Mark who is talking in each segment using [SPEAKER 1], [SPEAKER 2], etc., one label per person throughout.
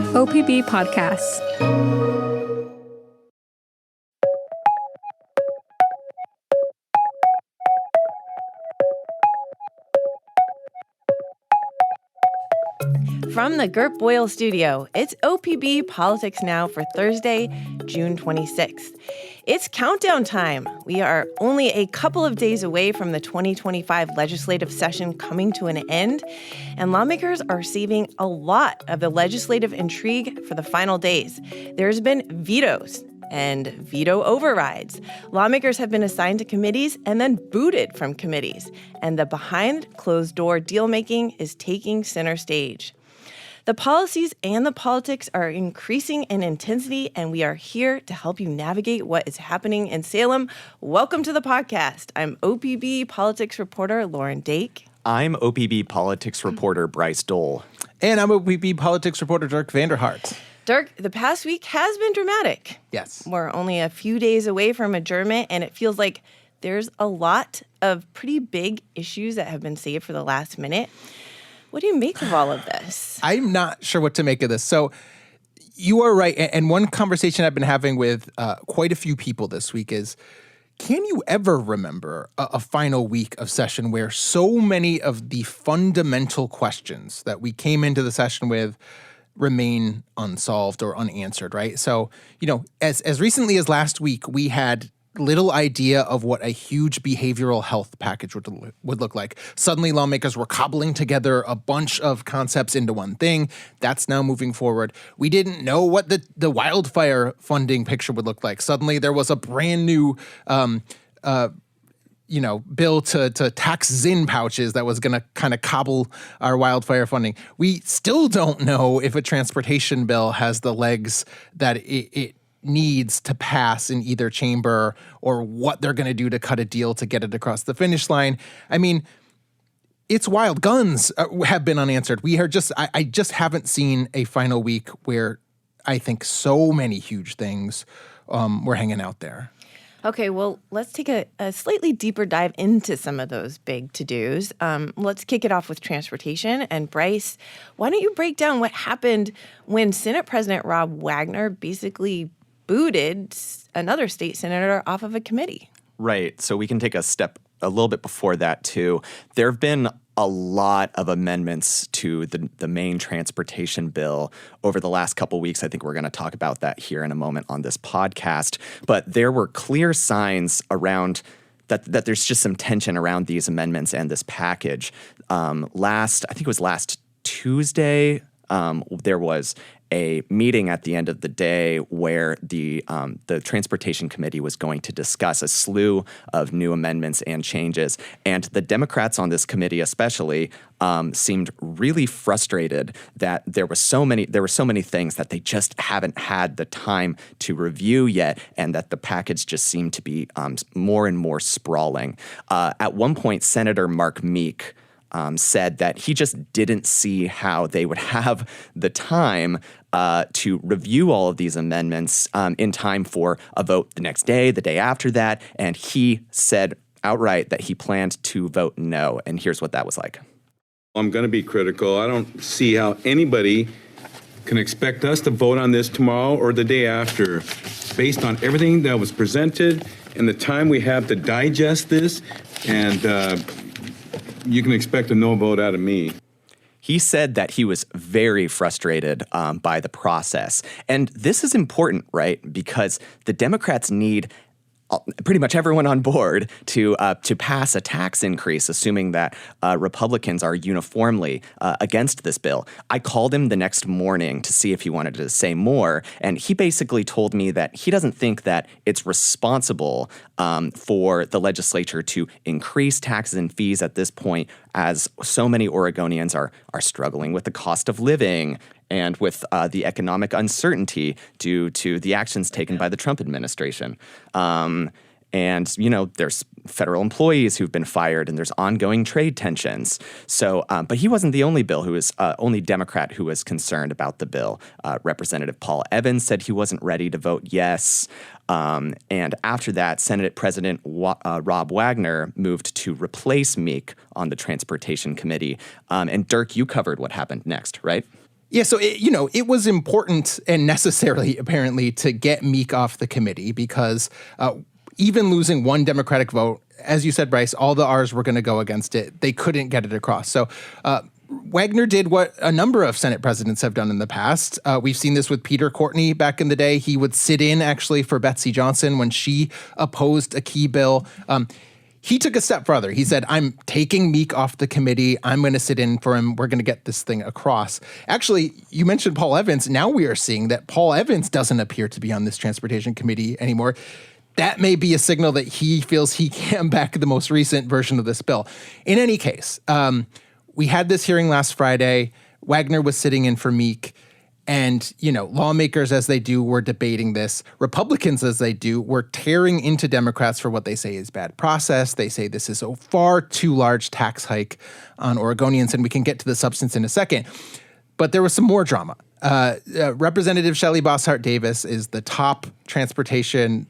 [SPEAKER 1] OPB Podcasts.
[SPEAKER 2] From the Gert Boyle studio, it's OPB Politics Now for Thursday, June 26th. It's countdown time. We are only a couple of days away from the 2025 legislative session coming to an end, and lawmakers are saving a lot of the legislative intrigue for the final days. There's been vetoes and veto overrides. Lawmakers have been assigned to committees and then booted from committees, and the behind-closed-door deal-making is taking center stage. The policies and the politics are increasing in intensity, and we are here to help you navigate what is happening in Salem. Welcome to the podcast. I'm OPB Politics reporter Lauren Dake.
[SPEAKER 3] I'm OPB Politics reporter Bryce Dole.
[SPEAKER 4] And I'm OPB Politics reporter Dirk Vanderhart.
[SPEAKER 2] Dirk, the past week has been dramatic.
[SPEAKER 4] Yes.
[SPEAKER 2] We're only a few days away from adjournment, and it feels like there's a lot of pretty big issues that have been saved for the last minute. What do you make of all of this?
[SPEAKER 4] I'm not sure what to make of this. So you are right. And one conversation I've been having with quite a few people this week is, can you ever remember a final week of session where so many of the fundamental questions that we came into the session with remain unsolved or unanswered, right? So, as recently as last week, we had little idea of what a huge behavioral health package would look like. Suddenly, lawmakers were cobbling together a bunch of concepts into one thing. That's now moving forward. We didn't know what the wildfire funding picture would look like. Suddenly, there was a brand new bill to tax Zyn pouches that was going to kind of cobble our wildfire funding. We still don't know if a transportation bill has the legs that it needs to pass in either chamber, or what they're going to do to cut a deal to get it across the finish line. I mean, it's wild. Guns have been unanswered. I just haven't seen a final week where I think so many huge things were hanging out there.
[SPEAKER 2] Okay, well, let's take a slightly deeper dive into some of those big to-dos. Let's kick it off with transportation. And Bryce, why don't you break down what happened when Senate President Rob Wagner basically booted another state senator off of a committee?
[SPEAKER 3] Right. So we can take a step a little bit before that, too. There have been a lot of amendments to the main transportation bill over the last couple weeks. I think we're going to talk about that here in a moment on this podcast. But there were clear signs around that there's just some tension around these amendments and this package. I think it was last Tuesday, there was a meeting at the end of the day where the Transportation Committee was going to discuss a slew of new amendments and changes. And the Democrats on this committee especially seemed really frustrated that there were so many things that they just haven't had the time to review yet, and that the package just seemed to be more and more sprawling. At one point, Senator Mark Meek said that he just didn't see how they would have the time to review all of these amendments in time for a vote the next day, the day after that. And he said outright that he planned to vote no. And here's what that was like.
[SPEAKER 5] I'm going to be critical. I don't see how anybody can expect us to vote on this tomorrow or the day after, based on everything that was presented and the time we have to digest this. And you can expect a no vote out of me.
[SPEAKER 3] He said that he was very frustrated by the process. And this is important, right? Because the Democrats need pretty much everyone on board to pass a tax increase, assuming that Republicans are uniformly against this bill. I called him the next morning to see if he wanted to say more, and he basically told me that he doesn't think that it's responsible for the legislature to increase taxes and fees at this point, as so many Oregonians are struggling with the cost of living and with the economic uncertainty due to the actions taken by the Trump administration. And, there's federal employees who've been fired, and there's ongoing trade tensions. So, but he wasn't the only only Democrat who was concerned about the bill. Representative Paul Evans said he wasn't ready to vote yes. And after that, Senate President Rob Wagner moved to replace Meek on the Transportation Committee. And Dirk, you covered what happened next, right?
[SPEAKER 4] Yeah, so it was important and necessary, apparently, to get Meek off the committee because even losing one Democratic vote, as you said, Bryce, all the R's were going to go against it. They couldn't get it across. So Wagner did what a number of Senate presidents have done in the past. We've seen this with Peter Courtney back in the day. He would sit in, actually, for Betsy Johnson when she opposed a key bill. He took a step further. He said, I'm taking Meek off the committee. I'm going to sit in for him. We're going to get this thing across. Actually, you mentioned Paul Evans. Now we are seeing that Paul Evans doesn't appear to be on this transportation committee anymore. That may be a signal that he feels he can back the most recent version of this bill. In any case, we had this hearing last Friday. Wagner was sitting in for Meek. And, lawmakers, as they do, were debating this. Republicans, as they do, were tearing into Democrats for what they say is bad process. They say this is a far too large tax hike on Oregonians, and we can get to the substance in a second. But there was some more drama. Representative Shelley Bosshart-Davis is the top transportation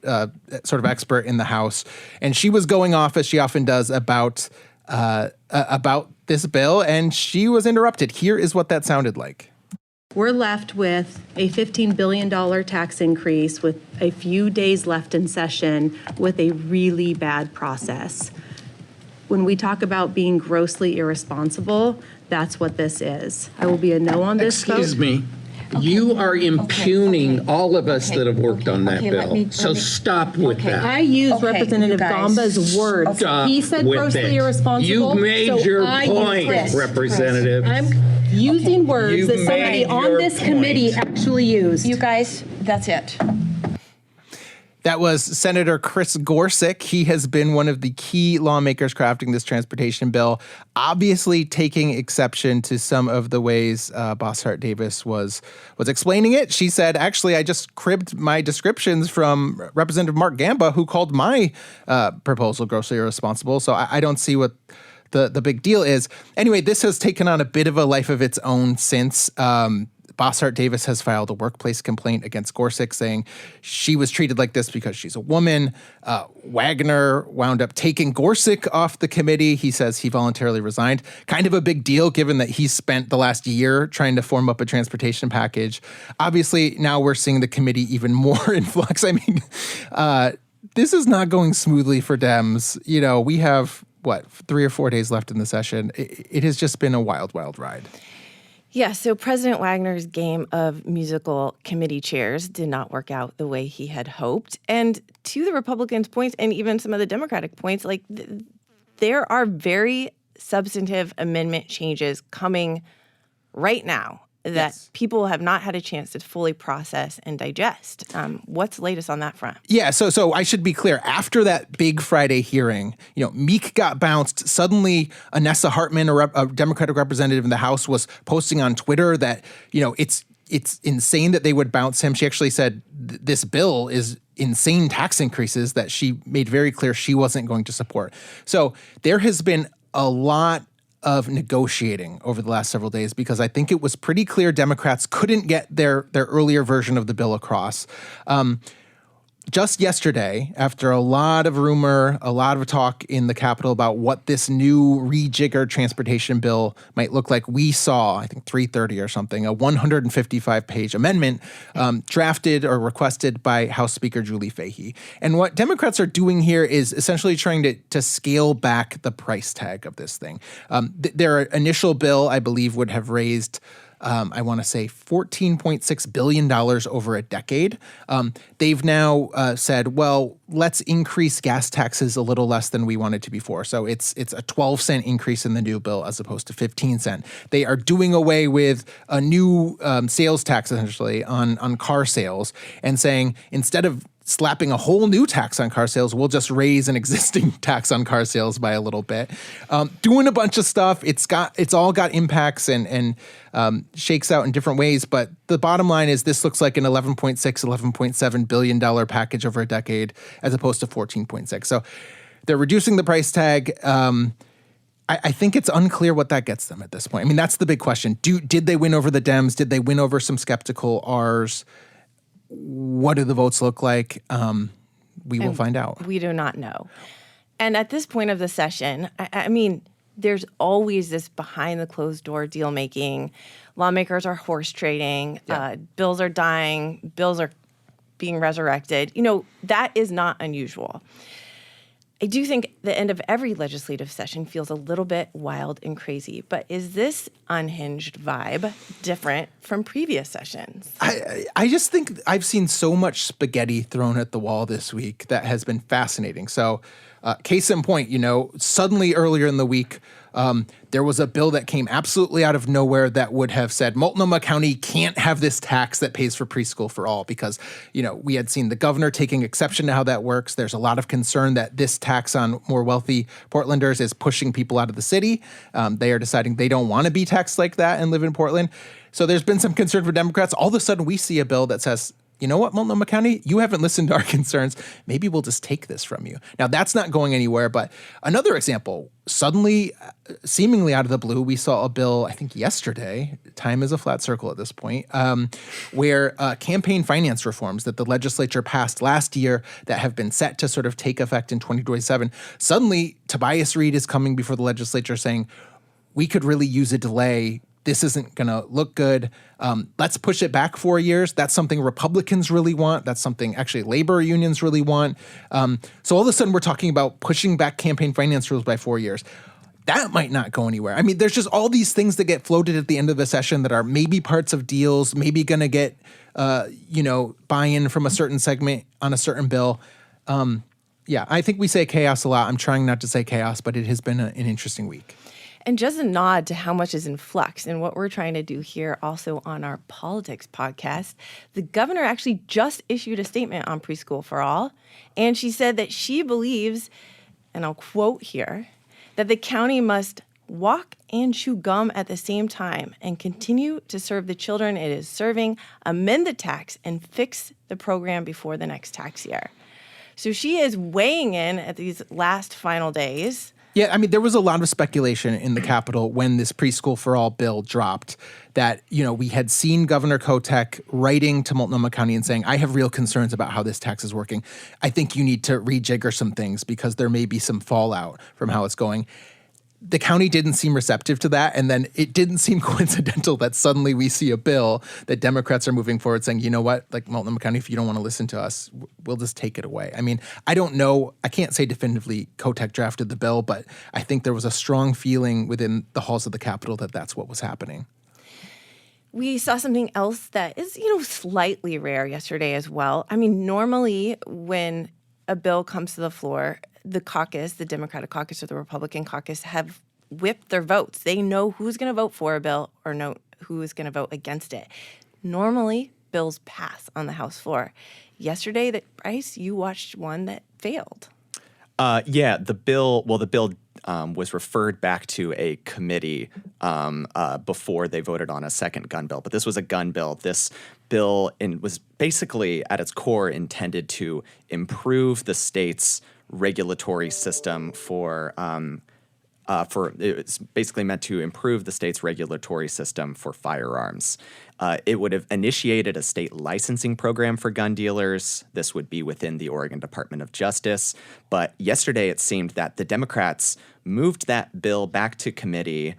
[SPEAKER 4] sort of expert in the House, and she was going off, as she often does, about this bill, and she was interrupted. Here is what that sounded like.
[SPEAKER 6] We're left with a $15 billion tax increase with a few days left in session with a really bad process. When we talk about being grossly irresponsible, that's what this is. I will be a no on this vote.
[SPEAKER 7] Excuse me. You are impugning all of us that have worked on that bill. So stop with that.
[SPEAKER 6] I use Representative Gamba's words.
[SPEAKER 7] Stop
[SPEAKER 6] He said
[SPEAKER 7] with
[SPEAKER 6] grossly
[SPEAKER 7] it.
[SPEAKER 6] irresponsible.
[SPEAKER 7] You've made
[SPEAKER 6] so
[SPEAKER 7] your
[SPEAKER 6] I
[SPEAKER 7] point,
[SPEAKER 6] use this.
[SPEAKER 7] Representative.
[SPEAKER 6] I'm using words
[SPEAKER 7] You've
[SPEAKER 6] that somebody
[SPEAKER 7] made
[SPEAKER 6] on
[SPEAKER 7] your
[SPEAKER 6] this committee
[SPEAKER 7] point.
[SPEAKER 6] actually used.
[SPEAKER 8] You guys, that's it.
[SPEAKER 4] That was Senator Chris Gorsuch. He has been one of the key lawmakers crafting this transportation bill, obviously taking exception to some of the ways Bosshart-Davis was explaining it. She said, actually, I just cribbed my descriptions from Representative Mark Gamba, who called my proposal grossly irresponsible. So I don't see what the big deal is. Anyway, this has taken on a bit of a life of its own since. Bosshart-Davis has filed a workplace complaint against Gorsuch saying she was treated like this because she's a woman. Wagner wound up taking Gorsuch off the committee. He says he voluntarily resigned. Kind of a big deal given that he spent the last year trying to form up a transportation package. Obviously, now we're seeing the committee even more in flux. I mean, this is not going smoothly for Dems. We have, 3 or 4 days left in the session. It has just been a wild, wild ride.
[SPEAKER 2] Yeah, so President Wagner's game of musical committee chairs did not work out the way he had hoped. And to the Republicans' points, and even some of the Democratic points, there are very substantive amendment changes coming right now that people have not had a chance to fully process and digest. What's the latest on that front?
[SPEAKER 4] Yeah, so I should be clear. After that big Friday hearing, Meek got bounced. Suddenly, Anessa Hartman, a Democratic representative in the House, was posting on Twitter that, it's insane that they would bounce him. She actually said this bill is insane tax increases that she made very clear she wasn't going to support. So there has been a lot of negotiating over the last several days because I think it was pretty clear Democrats couldn't get their earlier version of the bill across. Just yesterday, after a lot of rumor, a lot of talk in the Capitol about what this new rejiggered transportation bill might look like, we saw, I think 3:30 or something, a 155-page amendment drafted or requested by House Speaker Julie Fahey. And what Democrats are doing here is essentially trying to scale back the price tag of this thing. Their initial bill, I believe, would have raised I want to say $14.6 billion over a decade. They've now said, well, let's increase gas taxes a little less than we wanted to before. So it's a 12-cent increase in the new bill as opposed to 15-cent. They are doing away with a new sales tax, essentially, on car sales and saying instead of slapping a whole new tax on car sales, we'll just raise an existing tax on car sales by a little bit. Doing a bunch of stuff. It's all got impacts and shakes out in different ways. But the bottom line is this looks like an $11.7 billion package over a decade as opposed to 14.6. So they're reducing the price tag. I think it's unclear what that gets them at this point. I mean, that's the big question. Did they win over the Dems? Did they win over some skeptical Rs? What do the votes look like? We will find out.
[SPEAKER 2] We do not know. And at this point of the session, I mean, there's always this behind the closed door deal making lawmakers are horse trading, bills are dying, bills are being resurrected. That is not unusual. I do think the end of every legislative session feels a little bit wild and crazy, but is this unhinged vibe different from previous sessions?
[SPEAKER 4] I just think I've seen so much spaghetti thrown at the wall this week that has been fascinating. So case in point, suddenly earlier in the week, there was a bill that came absolutely out of nowhere that would have said Multnomah County can't have this tax that pays for preschool for all because, we had seen the governor taking exception to how that works. There's a lot of concern that this tax on more wealthy Portlanders is pushing people out of the city. They are deciding they don't want to be taxed like that and live in Portland. So there's been some concern for Democrats. All of a sudden we see a bill that says, you know what, Multnomah County, you haven't listened to our concerns. Maybe we'll just take this from you. Now, that's not going anywhere, but another example, suddenly, seemingly out of the blue, we saw a bill, I think yesterday, time is a flat circle at this point, where campaign finance reforms that the legislature passed last year that have been set to sort of take effect in 2027, suddenly Tobias Reed is coming before the legislature saying, we could really use a delay. This isn't going to look good. Let's push it back 4 years. That's something Republicans really want. That's something actually labor unions really want. So all of a sudden we're talking about pushing back campaign finance rules by 4 years. That might not go anywhere. I mean, there's just all these things that get floated at the end of the session that are maybe parts of deals, maybe going to get, buy-in from a certain segment on a certain bill. I think we say chaos a lot. I'm trying not to say chaos, but it has been an interesting week.
[SPEAKER 2] And just a nod to how much is in flux and what we're trying to do here also on our politics podcast, the governor actually just issued a statement on preschool for all. And she said that she believes, and I'll quote here, that the county must walk and chew gum at the same time and continue to serve the children it is serving, amend the tax, and fix the program before the next tax year. So she is weighing in at these last final days.
[SPEAKER 4] Yeah, I mean, there was a lot of speculation in the Capitol when this preschool for all bill dropped that, we had seen Governor Kotek writing to Multnomah County and saying, I have real concerns about how this tax is working. I think you need to rejigger some things because there may be some fallout from how it's going. The county didn't seem receptive to that, and then it didn't seem coincidental that suddenly we see a bill that Democrats are moving forward saying, you know what, like Multnomah County, if you don't want to listen to us, we'll just take it away. I mean, I don't know. I can't say definitively Kotek drafted the bill, but I think there was a strong feeling within the halls of the Capitol that that's what was happening.
[SPEAKER 2] We saw something else that is, slightly rare yesterday as well. I mean, normally when a bill comes to the floor, the caucus, the Democratic caucus or the Republican caucus have whipped their votes. They know who's going to vote for a bill or know who is going to vote against it. Normally, bills pass on the House floor. Yesterday, Bryce, you watched one that failed.
[SPEAKER 3] The bill was referred back to a committee before they voted on a second gun bill. But this was a gun bill. This bill was basically at its core intended to improve the state's regulatory system it's basically meant to improve the state's regulatory system for firearms. It would have initiated a state licensing program for gun dealers. This would be within the Oregon Department of Justice. But yesterday it seemed that the Democrats moved that bill back to committee,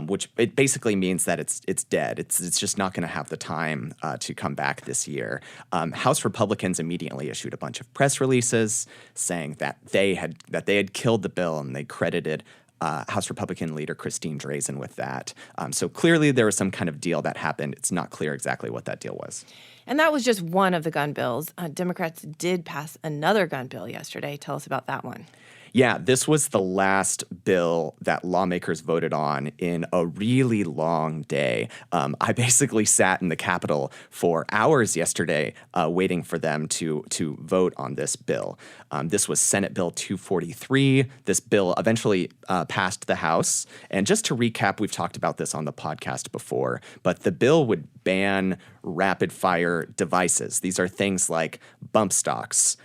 [SPEAKER 3] which it basically means that it's dead. It's just not going to have the time to come back this year. House Republicans immediately issued a bunch of press releases saying that they had killed the bill, and they credited House Republican leader Christine Drazen with that. So clearly there was some kind of deal that happened. It's not clear exactly what that deal was.
[SPEAKER 2] And that was just one of the gun bills. Democrats did pass another gun bill yesterday. Tell us about that one.
[SPEAKER 3] Yeah, this was the last bill that lawmakers voted on in a really long day. I basically sat in the Capitol for hours yesterday waiting for them to vote on this bill. This was Senate Bill 243. This bill eventually passed the House. And just to recap, we've talked about this on the podcast before, but the bill would ban rapid-fire devices. These are things like bump stocks.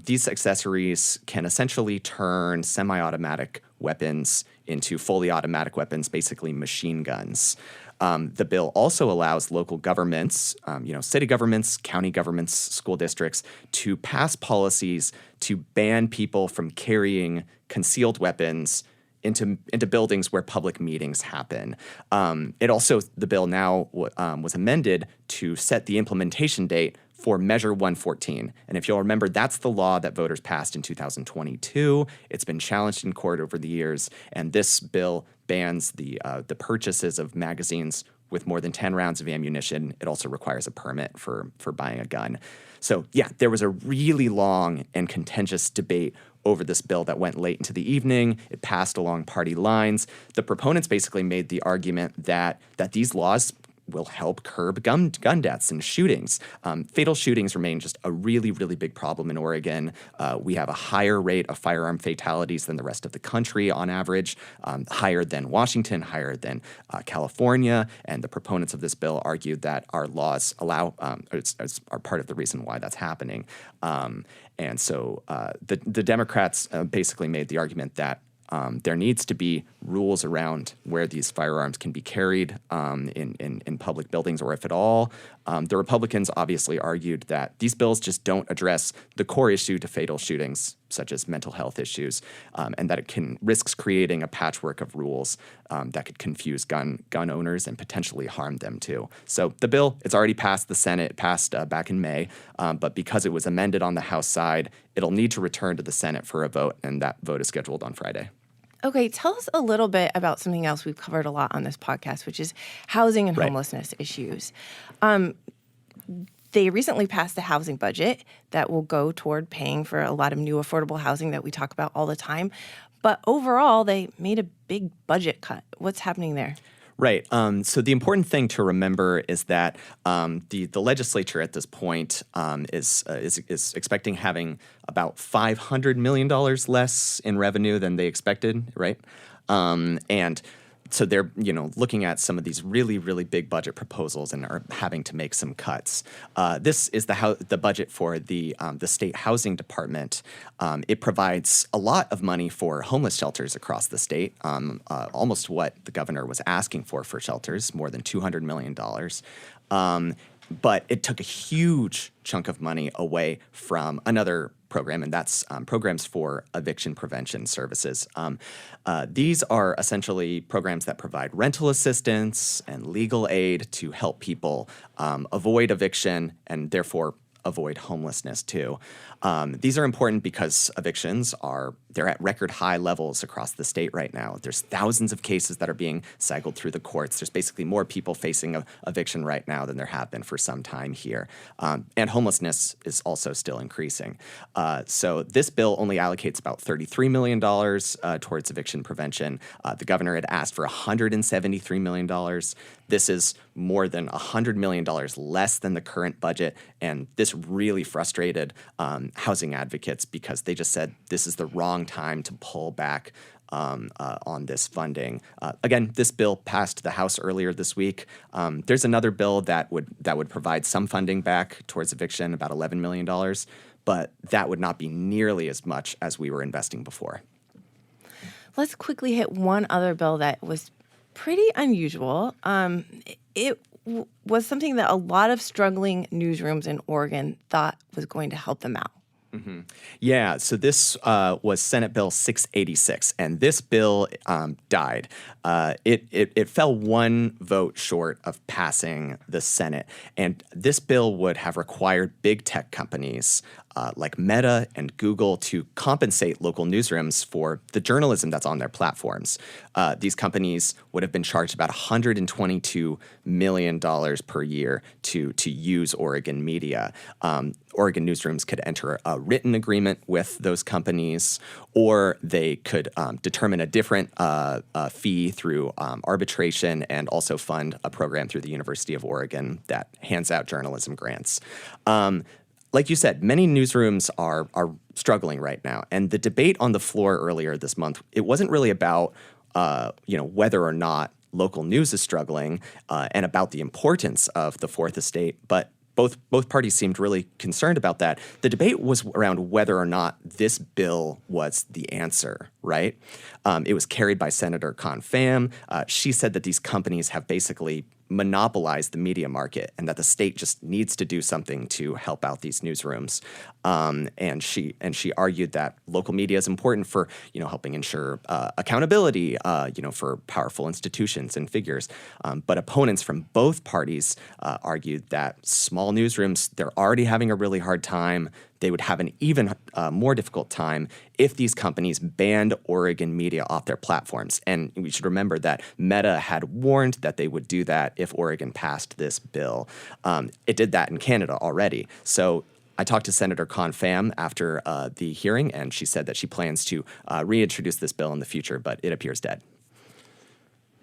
[SPEAKER 3] These accessories can essentially turn semi-automatic weapons into fully automatic weapons, basically machine guns. The bill also allows local governments, city governments, county governments, school districts, to pass policies to ban people from carrying concealed weapons into buildings where public meetings happen. The bill now was amended to set the implementation date for Measure 114. And if you'll remember, that's the law that voters passed in 2022. It's been challenged in court over the years, and this bill bans the purchases of magazines with more than 10 rounds of ammunition. It also requires a permit for buying a gun. So yeah, there was a really long and contentious debate over this bill that went late into the evening. It passed along party lines. The proponents basically made the argument that these laws will help curb gun deaths and shootings. Fatal shootings remain just a really, really big problem in Oregon. We have a higher rate of firearm fatalities than the rest of the country on average, higher than Washington, higher than California. And the proponents of this bill argued that our laws are part of the reason why that's happening. And so the Democrats basically made the argument that there needs to be rules around where these firearms can be carried in public buildings, or if at all. The Republicans obviously argued that these bills just don't address the core issue to fatal shootings, such as mental health issues, and that it risks creating a patchwork of rules that could confuse gun owners and potentially harm them too. So the bill, it's already passed the Senate. It passed back in May, but because it was amended on the House side, it'll need to return to the Senate for a vote, and that vote is scheduled on Friday.
[SPEAKER 2] Okay, tell us a little bit about something else we've covered a lot on this podcast, which is housing and homelessness issues. They recently passed the housing budget that will go toward paying for a lot of new affordable housing that we talk about all the time. But overall, they made a big budget cut. What's happening there?
[SPEAKER 3] Right. So the important thing to remember is that the legislature at this point is expecting having about $500 million less in revenue than they expected, right? And so they're looking at some of these really, really big budget proposals and are having to make some cuts. This is the budget for the state housing department. It provides a lot of money for homeless shelters across the state, almost what the governor was asking for shelters, more than $200 million. But it took a huge chunk of money away from another program, and that's programs for eviction prevention services. These are essentially programs that provide rental assistance and legal aid to help people avoid eviction and therefore avoid homelessness too. These are important because evictions they're at record high levels across the state right now. There's thousands of cases that are being cycled through the courts. There's basically more people facing eviction right now than there have been for some time here. And homelessness is also still increasing. So this bill only allocates about $33 million towards eviction prevention. The governor had asked for $173 million. This is more than $100 million less than the current budget, and this really frustrated housing advocates because they just said this is the wrong time to pull back on this funding. Again, this bill passed the House earlier this week. There's another bill that would provide some funding back towards eviction, about $11 million, but that would not be nearly as much as we were investing before.
[SPEAKER 2] Let's quickly hit one other bill that was pretty unusual. It was something that a lot of struggling newsrooms in Oregon thought was going to help them out.
[SPEAKER 3] Mm-hmm. Yeah, so this was Senate Bill 686, and this bill died. It fell one vote short of passing the Senate, and this bill would have required big tech companies like Meta and Google to compensate local newsrooms for the journalism that's on their platforms. These companies would have been charged about $122 million per year to use Oregon media. Oregon newsrooms could enter a written agreement with those companies, or they could determine a different fee through arbitration and also fund a program through the University of Oregon that hands out journalism grants. Like you said, many newsrooms are struggling right now, and the debate on the floor earlier this month, it wasn't really about whether or not local news is struggling and about the importance of the Fourth Estate, but both parties seemed really concerned about that. The debate was around whether or not this bill was the answer, right? It was carried by Senator Con Pham. She said that these companies have basically monopolize the media market and that the state just needs to do something to help out these newsrooms. And she argued that local media is important for, helping ensure accountability, for powerful institutions and figures. But opponents from both parties argued that small newsrooms, they're already having a really hard time. They would have an even more difficult time if these companies banned Oregon media off their platforms. And we should remember that Meta had warned that they would do that if Oregon passed this bill. It did that in Canada already. So I talked to Senator Confam after the hearing, and she said that she plans to reintroduce this bill in the future, but it appears dead.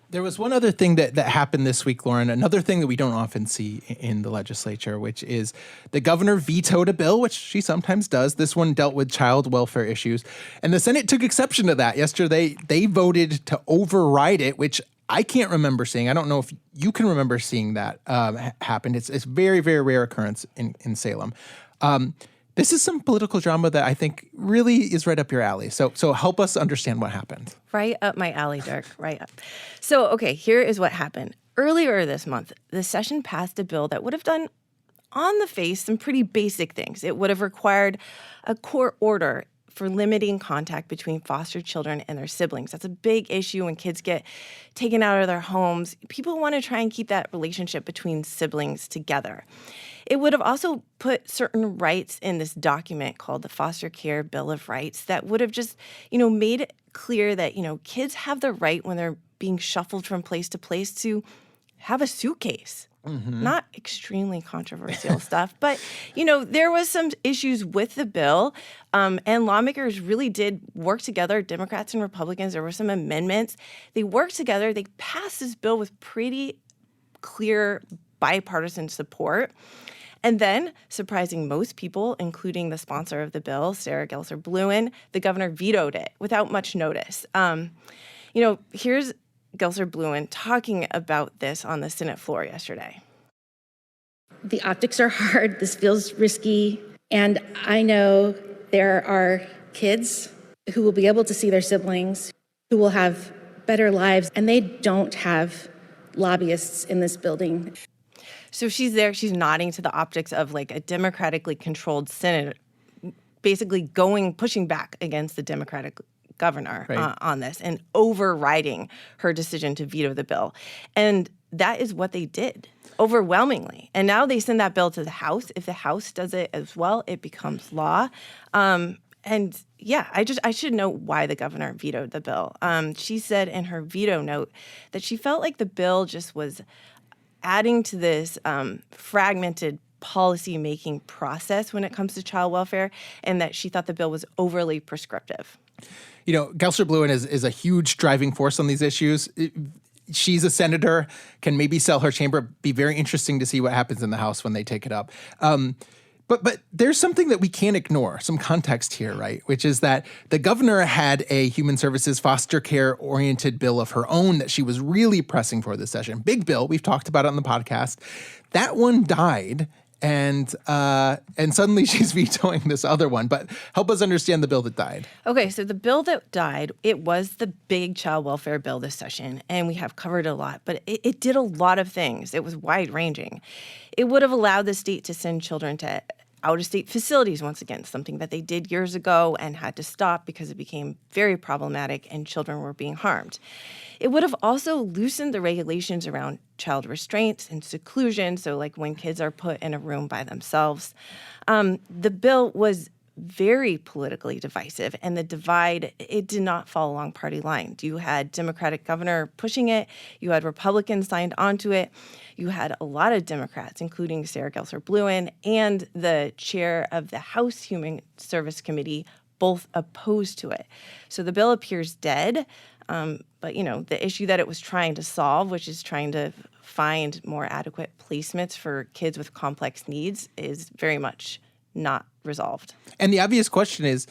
[SPEAKER 4] There was one other thing that happened this week, Lauren, another thing that we don't often see in the legislature, which is the governor vetoed a bill, which she sometimes does. This one dealt with child welfare issues. And the Senate took exception to that. Yesterday, they voted to override it, which I can't remember seeing. I don't know if you can remember seeing that happen. It's a very, very rare occurrence in Salem. This is some political drama that I think really is right up your alley. So help us understand what happened.
[SPEAKER 2] Right up my alley, Dirk, right up. So, okay, here is what happened. Earlier this month, the session passed a bill that would have done, on the face, some pretty basic things. It would have required a court order for limiting contact between foster children and their siblings. That's a big issue when kids get taken out of their homes. People want to try and keep that relationship between siblings together. It would have also put certain rights in this document called the Foster Care Bill of Rights that would have just, made it clear that, kids have the right when they're being shuffled from place to place to have a suitcase. Mm-hmm. Not extremely controversial stuff, but, there was some issues with the bill, and lawmakers really did work together, Democrats and Republicans. There were some amendments. They worked together. They passed this bill with pretty clear bipartisan support. And then, surprising most people, including the sponsor of the bill, Sarah Gelser-Bluen, the governor vetoed it without much notice. Here's Gelser-Bluen talking about this on the Senate floor yesterday.
[SPEAKER 8] The optics are hard. This feels risky. And I know there are kids who will be able to see their siblings, who will have better lives, and they don't have lobbyists in this building.
[SPEAKER 2] So she's there, she's nodding to the optics of like a democratically controlled Senate, basically pushing back against the Democratic governor on this and overriding her decision to veto the bill. And that is what they did overwhelmingly. And now they send that bill to the House. If the House does it as well, it becomes law. I should know why the governor vetoed the bill. She said in her veto note that she felt like the bill just was adding to this fragmented policy-making process when it comes to child welfare, and that she thought the bill was overly prescriptive.
[SPEAKER 4] Gelser-Bluen is a huge driving force on these issues. She's a senator, can maybe sell her chamber. Be very interesting to see what happens in the House when they take it up. But there's something that we can't ignore, some context here, right? Which is that the governor had a human services foster care-oriented bill of her own that she was really pressing for this session. Big bill. We've talked about it on the podcast. That one died, and suddenly she's vetoing this other one. But help us understand the bill that died.
[SPEAKER 2] Okay, so the bill that died, it was the big child welfare bill this session, and we have covered a lot. But it did a lot of things. It was wide-ranging. It would have allowed the state to send children to out-of-state facilities once again, something that they did years ago and had to stop because it became very problematic and children were being harmed. It would have also loosened the regulations around child restraints and seclusion, so like when kids are put in a room by themselves. The bill was very politically divisive, and the divide, it did not fall along party lines. You had Democratic governor pushing it. You had Republicans signed onto it. You had a lot of Democrats, including Sarah Gelser-Bluen and the chair of the House Human Service Committee, both opposed to it. So the bill appears dead. But, the issue that it was trying to solve, which is trying to find more adequate placements for kids with complex needs, is very much not resolved.
[SPEAKER 4] And the obvious question is,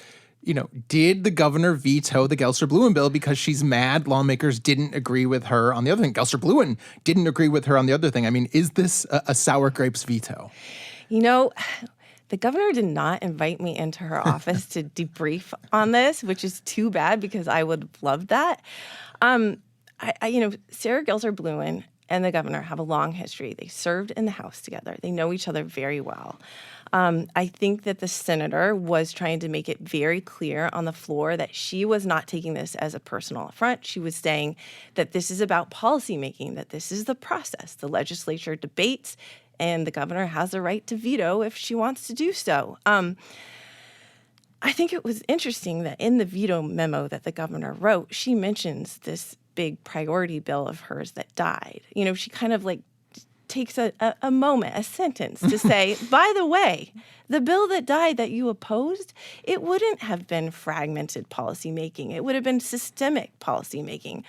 [SPEAKER 4] did the governor veto the Gelser-Bluen bill because she's mad lawmakers didn't agree with her on the other thing? Gelser-Bluen didn't agree with her on the other thing. I mean, is this a sour grapes veto?
[SPEAKER 2] The governor did not invite me into her office to debrief on this, which is too bad because I would have loved that. Sarah Gelser-Bluen and the governor have a long history. They served in the House together. They know each other very well. I think that the senator was trying to make it very clear on the floor that she was not taking this as a personal affront. She was saying that this is about policymaking, that this is the process. The legislature debates, and the governor has the right to veto if she wants to do so. I think it was interesting that in the veto memo that the governor wrote, she mentions this big priority bill of hers that died. You know, she kind of like takes a moment, a sentence to say, by the way, the bill that died that you opposed, it wouldn't have been fragmented policymaking. It would have been systemic policymaking.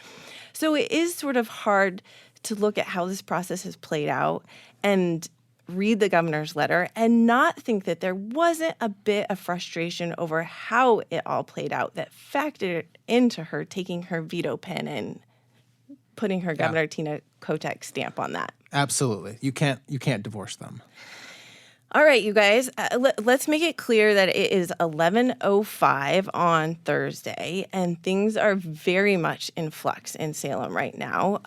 [SPEAKER 2] So it is sort of hard to look at how this process has played out and read the governor's letter and not think that there wasn't a bit of frustration over how it all played out that factored into her taking her veto pen and putting her Governor Tina Kotek stamp on that.
[SPEAKER 4] Absolutely. You can't divorce them.
[SPEAKER 2] All right, you guys, let's make it clear that it is 11:05 on Thursday, and things are very much in flux in Salem right now.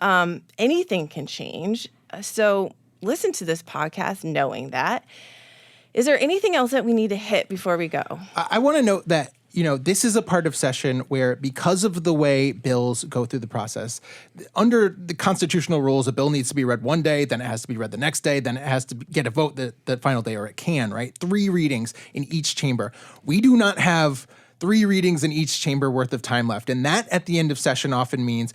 [SPEAKER 2] Anything can change. So listen to this podcast knowing that. Is there anything else that we need to hit before we go?
[SPEAKER 4] I want to note that, this is a part of session where, because of the way bills go through the process, under the constitutional rules, a bill needs to be read one day, then it has to be read the next day, then it has to get a vote the final day, or it can, right? 3 readings in each chamber. We do not have 3 readings in each chamber worth of time left. And that, at the end of session, often means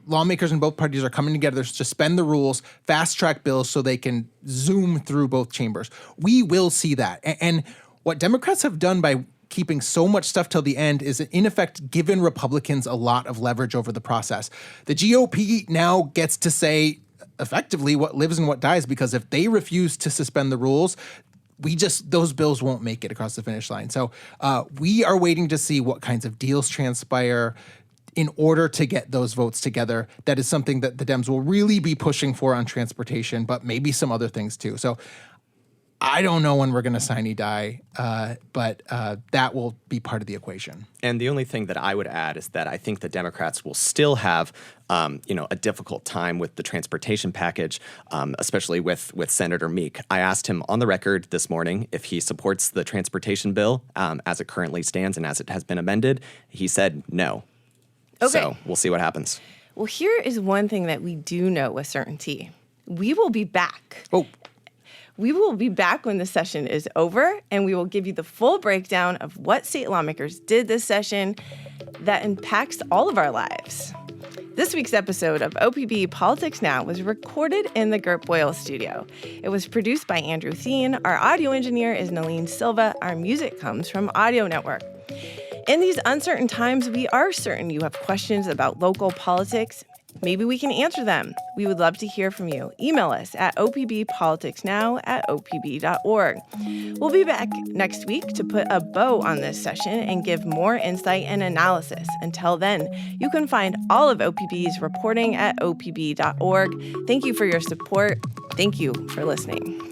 [SPEAKER 4] lawmakers in both parties are coming together to suspend the rules, fast-track bills so they can zoom through both chambers. We will see that. And what Democrats have done by keeping so much stuff till the end is, in effect, given Republicans a lot of leverage over the process. The GOP now gets to say effectively what lives and what dies, because if they refuse to suspend the rules, those bills won't make it across the finish line. So we are waiting to see what kinds of deals transpire in order to get those votes together. That is something that the Dems will really be pushing for on transportation, but maybe some other things too. So I don't know when we're going to sine die, but that will be part of the equation.
[SPEAKER 3] And the only thing that I would add is that I think the Democrats will still have, a difficult time with the transportation package, especially with Senator Meek. I asked him on the record this morning if he supports the transportation bill as it currently stands and as it has been amended. He said no.
[SPEAKER 2] Okay.
[SPEAKER 3] So we'll see what happens.
[SPEAKER 2] Well, here is one thing that we do know with certainty. We will be back.
[SPEAKER 4] Oh.
[SPEAKER 2] We will be back when the session is over, and we will give you the full breakdown of what state lawmakers did this session that impacts all of our lives. This week's episode of OPB Politics Now was recorded in the Gert Boyle studio. It was produced by Andrew Thien. Our audio engineer is Naleen Silva. Our music comes from Audio Network. In these uncertain times, we are certain you have questions about local politics. Maybe we can answer them. We would love to hear from you. Email us at opbpoliticsnow@opb.org. We'll be back next week to put a bow on this session and give more insight and analysis. Until then, you can find all of OPB's reporting at opb.org. Thank you for your support. Thank you for listening.